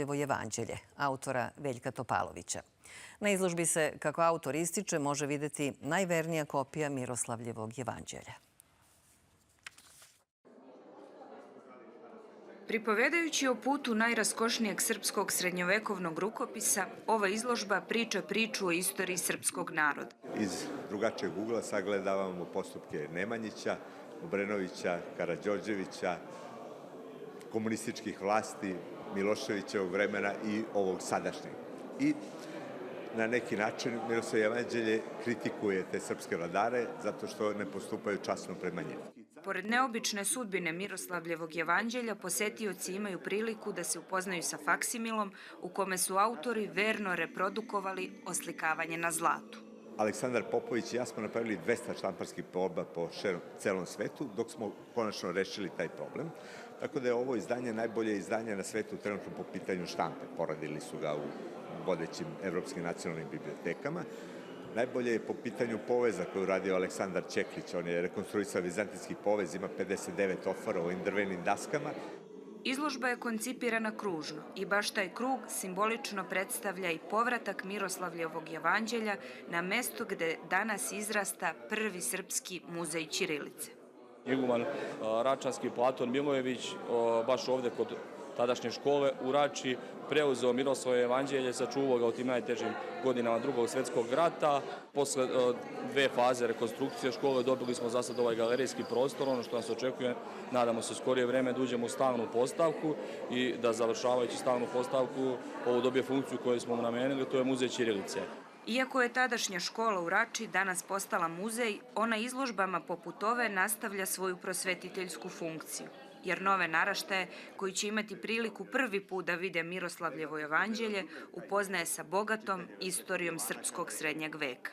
Evanđelje, autora Veljka Topalovića. Na izložbi se, kako autor ističe, može videti najvernija kopija Miroslavljevog jevanđelja. Pripovedajući o putu najraskošnijeg srpskog srednjovekovnog rukopisa, ova izložba priča priču o istoriji srpskog naroda. Iz drugačijeg ugla sagledavamo postupke Nemanjića, Obrenovića, Karađorđevića, komunističkih vlasti, Miloševićevog vremena i ovog sadašnjeg. I na neki način Miroslavljevo jevanđelje kritikuje te srpske vladare zato što ne postupaju časno prema njima. Pored neobične sudbine Miroslavljevog jevanđelja, posetioci imaju priliku da se upoznaju sa faksimilom u kome su autori verno reprodukovali oslikavanje na zlatu. Aleksandar Popović i ja smo napravili 200 štamparskih proba po celom svetu, dok smo konačno rešili taj problem. Tako da je ovo izdanje najbolje izdanje na svetu trenutno po pitanju štampe. Poradili su ga u vodećim evropskim nacionalnim bibliotekama. Najbolje je po pitanju poveza koju radio Aleksandar Čeklić. On je rekonstruisao vizantijski povez, ima 59 otvora u ovim drvenim daskama. Izložba je koncipirana kružno i baš taj krug simbolično predstavlja i povratak Miroslavljevog jevanđelja na mesto gde danas izrasta prvi srpski muzej ćirilice. Iguman Račanski Platon Milojević, baš ovde kod tadašnje škole u Rači, preuzeo Miroslavljevo jevanđelje, sačuvao ga u tim najtežim godinama Drugog svjetskog rata. Posle dve faze rekonstrukcije škole dobili smo za sad ovaj galerijski prostor. Ono što nas očekuje, nadamo se skorije vreme da uđemo u stalnu postavku i da završavajući stalnu postavku ovo dobije funkciju koju smo mu namenili, to je muzej ćirilice. Iako je tadašnja škola u Rači danas postala muzej, ona izložbama poput ove nastavlja svoju prosvetiteljsku funkciju, jer nove naraštaje koji će imati priliku prvi put da vide Miroslavljevo jevanđelje upoznaje sa bogatom istorijom srpskog srednjeg veka.